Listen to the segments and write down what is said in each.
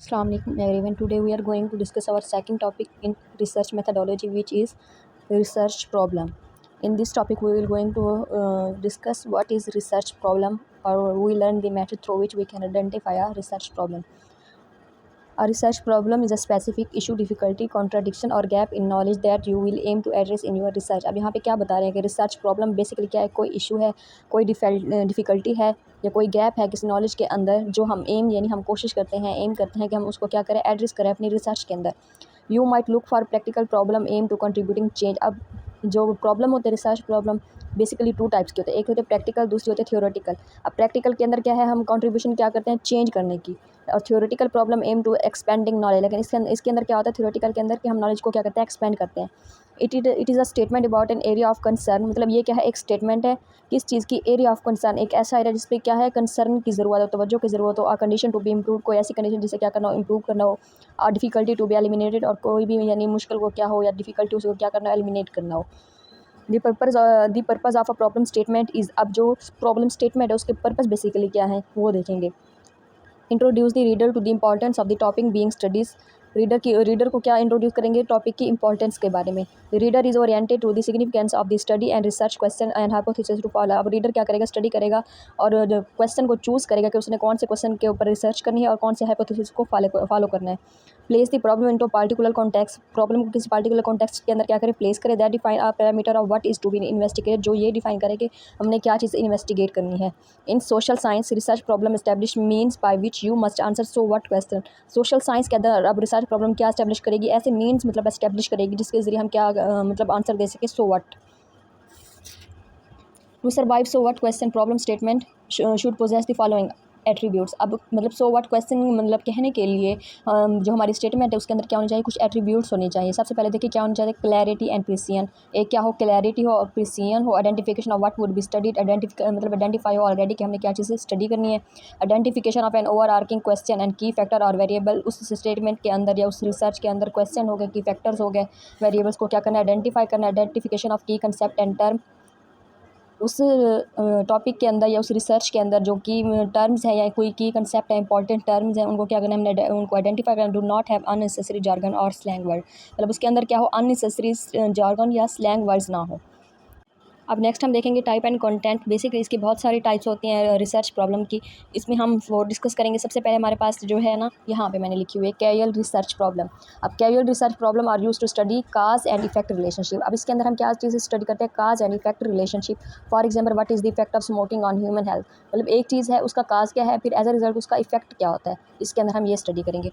Assalamu alaikum everyone. Today we are going to discuss our second topic in research methodology, which is research problem. In this topic, we will going to discuss what is research problem, or we learn the method through which we can identify a research problem. A research problem is a specific issue, difficulty, contradiction और gap in knowledge that you will aim to address in your research. अब यहाँ पे क्या बता रहे हैं कि research problem basically क्या है, कोई इशू है, कोई डिफ़िकल्टी है या कोई गैप है किसी नॉलेज के अंदर, जो हम यानी हम कोशिश करते हैं, एम करते हैं कि हम उसको क्या करें, एड्रेस करें अपनी रिसर्च के अंदर. You might look for practical problem aim to contributing change. अब जो प्रॉब्लम होते हैं research problem basically two types के होते हैं. एक होते हैं प्रैक्टिकल, दूसरी होते हैं थियोरेटिकल. अब प्रैक्टिकल के अंदर क्या है, हम कंट्रीब्यूशन क्या करते हैं, चेंज करने की. और theoretical problem aim to expanding knowledge. लेकिन इसके अंदर क्या होता है थियोरेटिकल के अंदर कि हम नॉलेज को क्या करते हैं, एक्सपेंड करते हैं. It is a statement about an area of concern. मतलब ये क्या है, एक स्टेटमेंट है किस चीज़ की, एरिया ऑफ कंसर्न, एक ऐसा एरिया जिस पे क्या है, कंसर्न की ज़रूरत हो, तवज्जो की ज़रूरत हो. आ कंडीशन टू बी इम्प्रूव, कोई ऐसी कंडीशन जिसे क्या करना हो, इम्प्रूव करना हो. आ डिफ़िकल्टी टू बी एलिमिनेटेड, और कोई भी यानी मुश्किल को क्या हो या डिफ़िकल्टी उसको क्या करना हो, एलिमिनेट करना हो. The purpose of a problem statement is. अब जो प्रॉब्लम स्टेटमेंट है उसके पर्पज़ बेसिकली क्या है वो देखेंगे. Introduce the reader to the importance of the topic being studies. Reader को क्या इंट्रोड्यूस करेंगे, टॉपिक की इंपॉर्टेंस के बारे में. Reader is oriented to the significance of the study and research question and hypothesis to follow. अब reader क्या करेगा, स्टडी करेगा और क्वेश्चन को चूज़ करेगा कि उसने कौन से क्वेश्चन के ऊपर रिसर्च करनी है और कौन से हाइपोथेसिस को फॉलो करना है. Place the problem into particular context. Problem को किसी पार्टिकुलर कॉन्टेक्स्ट के अंदर क्या करें, प्लेस करें. That define a parameter of what is to be investigated. जो ये डिफाइन करे कि हमने क्या चीज़ इन्वेस्टिगेट करनी है. In social science research problem establish means by which you must answer so what question. Social science के अंदर अब रिसर्च प्रॉब्लम क्या एस्टेब्लिश करेगी, ऐसे मीन्स मतलब एस्टेब्लिश करेगी जिसके ज़रिए हम क्या मतलब आंसर दे सके, so what. To survive so what question problem statement should possess the following attributes. अब मतलब सो व्हाट क्वेश्चन मतलब कहने के लिए जो हमारी स्टेटमेंट है उसके अंदर क्या होनी चाहिए, कुछ एट्रीब्यूट्स होने चाहिए. सबसे पहले देखिए क्या होना चाहिए, क्लैरिटी एंड प्रिसिजन. एक क्या हो, क्लैरिटी हो और प्रिसिजन हो. Identification of what would be studied. मतलब आइडेंटिफाई हो ऑलरेडी कि हमने क्या चीज़ स्टडी करनी है. Identification of an overarching question and key factor और वेरिएबल. उस स्टेटमेंट के अंदर या उस रिसर्च के अंदर क्वेश्चन हो गए, की फैक्टर्स हो गए, वेरिएबल्स को क्या करना है, आइडेंटिफाई करना. आइडेंटिफिकेशन ऑफ की कंसेप्ट एंड टर्म. उस टॉपिक के अंदर या उस रिसर्च के अंदर जो की टर्म्स हैं या कोई की कंसेप्ट है, इंपॉर्टेंट टर्म्स हैं, उनको क्या करना है, हमने उनको आइडेंटिफाई करना. Do not have unnecessary jargon और स्लैंग वर्ड. मतलब उसके अंदर क्या हो, अननेसेसरी जार्गन या स्लैंग वर्ड्स ना हो. अब नेक्स्ट हम देखेंगे टाइप एंड कंटेंट. बेसिकली इसकी बहुत सारी टाइप्स होती हैं रिसर्च प्रॉब्लम की. इसमें हम वो डिस्कस करेंगे. सबसे पहले हमारे पास जो है ना, यहाँ पे मैंने लिखी हुई है कैजुअल रिसर्च प्रॉब्लम. अब casual research problem are used to study cause and effect relationship. अब इसके अंदर हम क्या चीज़ स्टडी करते हैं, cause and effect relationship. For example what is the effect of smoking on human health. मतलब एक चीज़ है, उसका काज क्या है, फिर एज अ रिजल्ट उसका इफेक्ट क्या होता है, इसके अंदर हम ये स्टडी करेंगे.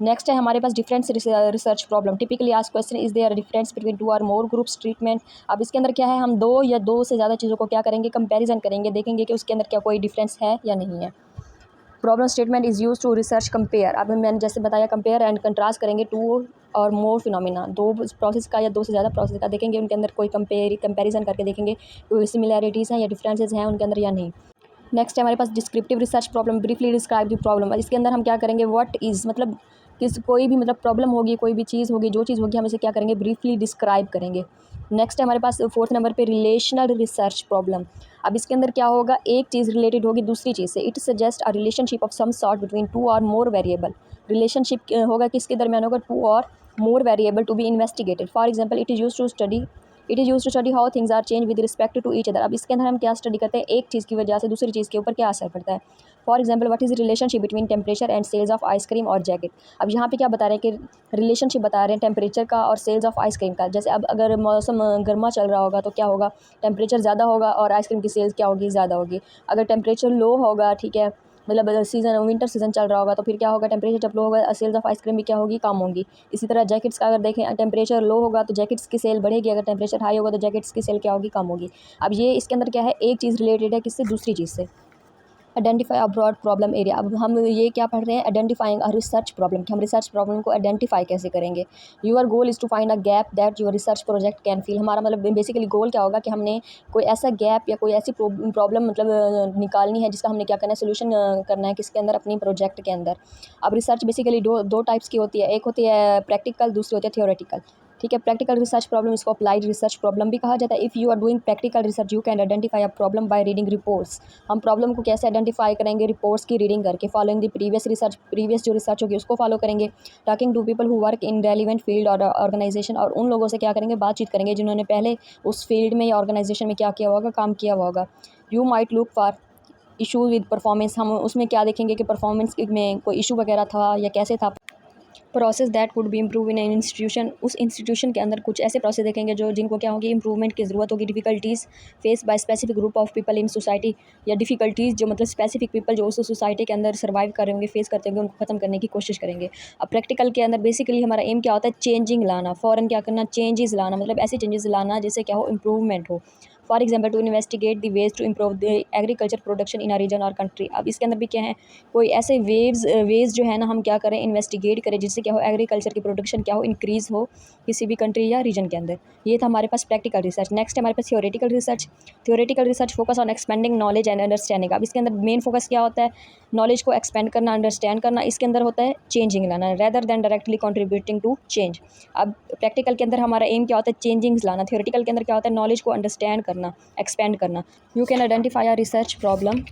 नेक्स्ट है हमारे पास difference research problem. Typically asked question, is there difference between two और मोर ग्रुप्स ट्रीटमेंट. अब इसके अंदर क्या है, हम दो या दो से ज़्यादा चीज़ों को क्या करेंगे, कंपैरिजन करेंगे, देखेंगे कि उसके अंदर क्या कोई डिफरेंस है या नहीं है. Problem statement is use to research compare. अब मैंने जैसे बताया, कंपेयर एंड कंट्रास्ट करेंगे टू और मोर फिनोमिना. दो प्रोसेस का या दो से ज़्यादा प्रोसेस का देखेंगे, उनके अंदर कोई कंपेरिजन करके देखेंगे कोई सिमिलैरिटीज़ हैं या डिफरेंसेस हैं उनके अंदर या नहीं. नेक्स्ट है हमारे पास descriptive research problem. Briefly describe the problem. इसके अंदर हम क्या करेंगे, व्हाट इज़ मतलब कोई भी मतलब प्रॉब्लम होगी, कोई भी चीज़ होगी, जो चीज़ होगी हम इसे क्या करेंगे, ब्रीफली डिस्क्राइब करेंगे. नेक्स्ट है हमारे पास फोर्थ नंबर पे रिलेशनल रिसर्च प्रॉब्लम. अब इसके अंदर क्या होगा, एक चीज़ रिलेटेड होगी दूसरी चीज़ से. It suggest a relationship of some sort between two और मोर वेरिएबल. रिलेशनशिप होगा किसके दरमियान होगा, टू और more variable to be investigated. For example it is use to study how things are change with respect to each other. अब इसके अंदर हम क्या स्टडी करते हैं, एक चीज़ की वजह से दूसरी चीज़ के ऊपर क्या असर पड़ता है. For example what is relationship between temperature and sales of ice cream और जैकेट. अब यहाँ पे क्या बता रहे हैं कि रिलेशनशिप बता रहे हैं टेम्परेचर का और सेल्स ऑफ आइसक्रीम का. जैसे अब अगर मौसम गर्मा चल रहा होगा तो क्या होगा, टेम्परेचर ज़्यादा होगा और आइसक्रीम की सेल्स क्या होगी, ज़्यादा होगी. अगर टेम्परेचर लो होगा, ठीक है, मतलब सीज़न विंटर सीज़न चल रहा होगा तो फिर क्या होगा, टेम्परेचर जब लो होगा सेल्स ऑफ आइसक्रीम भी क्या होगी, कम होगी. इसी तरह जैकेट्स का अगर देखें, टेम्परेचर लो होगा तो जैकेट्स की सेल बढ़ेगी, अगर टेम्परेचर हाई होगा तो जैकेट्स की सेल क्या होगी, कम होगी. अब ये इसके अंदर क्या है, एक चीज़ रिलेटेड है किससे, दूसरी चीज़ से. Identify a broad problem area. अब हम ये क्या पढ़ रहे हैं, आइडेंटिफाइंग अ रिसर्च प्रॉब्लम, कि हम रिसर्च प्रॉब्लम को आइडेंटिफाई कैसे करेंगे. Your goal is to find a gap that your research project can fill. हमारा मतलब बेसिकली गोल क्या होगा कि हमने कोई ऐसा गैप या कोई ऐसी प्रॉब्लम मतलब निकालनी है जिसका हमने क्या करना है, सोल्यूशन करना है किसके अंदर, अपनी प्रोजेक्ट के अंदर. अब रिसर्च बेसिकली दो टाइप्स की होती है. एक होती है प्रैक्टिकल, दूसरी होती है थियोरेटिकल. ठीक है। प्रैक्टिकल रिसर्च प्रॉब्लम, इसको अप्लाइड रिसर्च प्रॉब्लम भी कहा जाता है। If you are doing practical research you can identify a problem by reading reports. हम प्रॉब्लम को कैसे आइडेंटिफाई करेंगे? रिपोर्ट्स की रीडिंग करके, following the previous research, previous जो रिसर्च होगी उसको फॉलो करेंगे। Talking to people who work in relevant field और ऑर्गेनाइजेशन, और उन लोगों से क्या करेंगे? बातचीत करेंगे जिन्होंने पहले उस फील्ड में या ऑर्गेनाइजेशन में क्या किया होगा? काम किया हुआ होगा। You might look for issue with performance, हम उसमें क्या देखेंगे कि परफॉर्मेंस में कोई इशू वगैरह था या कैसे था। Process that could be improve in an institution, उस इंस्टीट्यूशन के अंदर कुछ ऐसे प्रोसेस देखेंगे जो जिनको क्या होगी? इंप्रूवमेंट की ज़रूरत होगी। Difficulties face by specific group of people in society, या डिफिकल्टीज़ जो मतलब स्पेसिफिक पीपल जो उस सोसाइटी के अंदर सर्वाइव कर रहे होंगे, फेस करते होंगे, उनको ख़त्म करने की कोशिश करेंगे। अब प्रैक्टिकल के अंदर बेसिकली हमारा एम क्या होता है? चेंजिंग लाना, फ़ौरन क्या करना? चेंजेस लाना, मतलब ऐसे चेंजेस लाना जिससे क्या हो? इम्प्रूवमेंट हो। For example to investigate the ways to improve the agriculture production in a region और कंट्री। अब इसके अंदर भी क्या है? कोई ऐसे वेज जो है ना, हम क्या करें? इन्वेस्टिगेट करें जिससे क्या हो? एग्रीकल्चर की प्रोडक्शन क्या हो? इंक्रीज़ हो किसी भी कंट्री या रीजन के अंदर। ये था हमारे पास प्रैक्टिकल रिसर्च। नेक्स्ट है हमारे पास theoretical research. Theoretical research focus on expanding knowledge and understanding. अब इसके अंदर मेन फोकस क्या होता है? नॉलेज को एक्सपेंड करना, अंडरस्टैंड करना। इसके अंदर होता है चेंजिंग लाना, rather than directly contributing to change. अब प्रैक्टिकल के अंदर हमारा एम क्या होता है? चेंजिंग्स लाना। थ्योरेटिकल के अंदर क्या होता है? नॉलेज को अंडरस्टैंड करना, एक्सपेंड करना। You can identify a research problem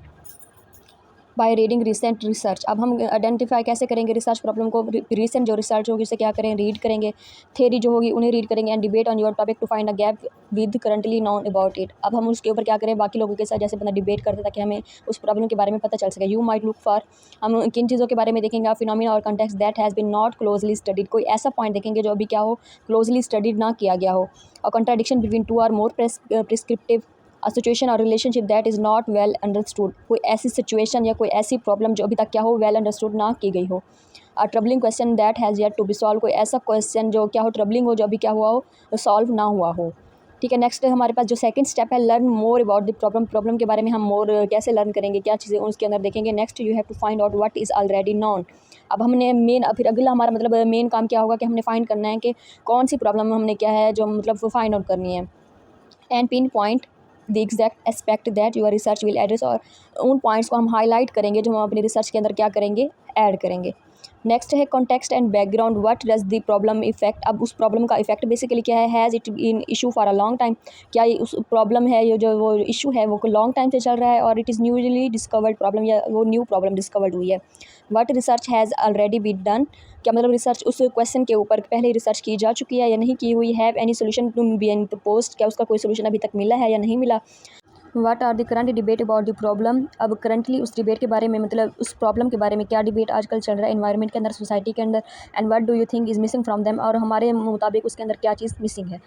by reading recent research. अब हम आइडेंटिफाई कैसे करेंगे रिसर्च प्रॉब्लम को? रिसेंट जो रिसर्च होगी उसे क्या करें? रीड करेंगे। थ्योरी जो होगी उन्हें रीड करेंगे। And debate on your topic to find a gap with currently known about it. अब हम उसके ऊपर क्या करें? बाकी लोगों के साथ जैसे बंदा डिबेट करते हैं ताकि हमें उस प्रॉब्लम के बारे में पता चल सके। यू माइट लुक फॉर, हम किन चीज़ों के बारे में देखेंगे? फिनोमिना और context that has been not closely studied, कोई ऐसा पॉइंट देखेंगे जो अभी क्या हो? क्लोजली स्टडीड ना किया गया हो। और contradiction between two or more prescriptive, a situation or relationship that is not well understood, कोई ऐसी सिचुएशन या कोई ऐसी प्रॉब्लम जो अभी तक क्या हो? वेल अंडरस्टूड ना की गई हो। A troubling question that has yet to be solve, कोई ऐसा क्वेश्चन जो क्या हो? ट्रबलिंग हो, जो अभी क्या हुआ हो? सॉल्व ना हुआ हो। ठीक है। नेक्स्ट हमारे पास जो सेकंड स्टेप है, learn more about the problem. Problem के बारे में हम मोर कैसे लर्न करेंगे? क्या चीज़ें उसके अंदर देखेंगे? Next you have to find out what is already known. अब हमने मेन, फिर अगला हमारा मतलब मेन काम क्या होगा कि हमने फाइंड करना है कि कौन सी प्रॉब्लम हमने क्या है जो मतलब फाइंड आउट करनी है। And pin point the exact aspect that your research will address, और उन पॉइंट्स को हम हाईलाइट करेंगे जो हम अपनी रिसर्च के अंदर क्या करेंगे? ऐड करेंगे। नेक्स्ट है context and background, what does the problem effect. अब उस प्रॉब्लम का इफेक्ट बेसिकली क्या है? Has it been issue for a long time, क्या ये उस प्रॉब्लम है, ये जो वो इशू है वो लॉन्ग टाइम से चल रहा है, और it is newly discovered problem, या वो न्यू प्रॉब्लम डिस्कवर्ड हुई है। What research has already been done, क्या मतलब रिसर्च उस क्वेश्चन के ऊपर पहले रिसर्च की जा चुकी है या नहीं की हुई। Have any solution to be proposed, क्या उसका कोई सोल्यूशन अभी तक मिला है या नहीं मिला। What are the current debate about the problem, अब करंटली उस डिबेट के बारे में, मतलब उस प्रॉब्लम के बारे में क्या डिबेट आजकल चल रहा है एनवायरनमेंट के अंदर, सोसाइटी के अंदर। And what do you think is missing from them, और हमारे मुताबिक उसके अंदर क्या चीज़ मिसिंग है।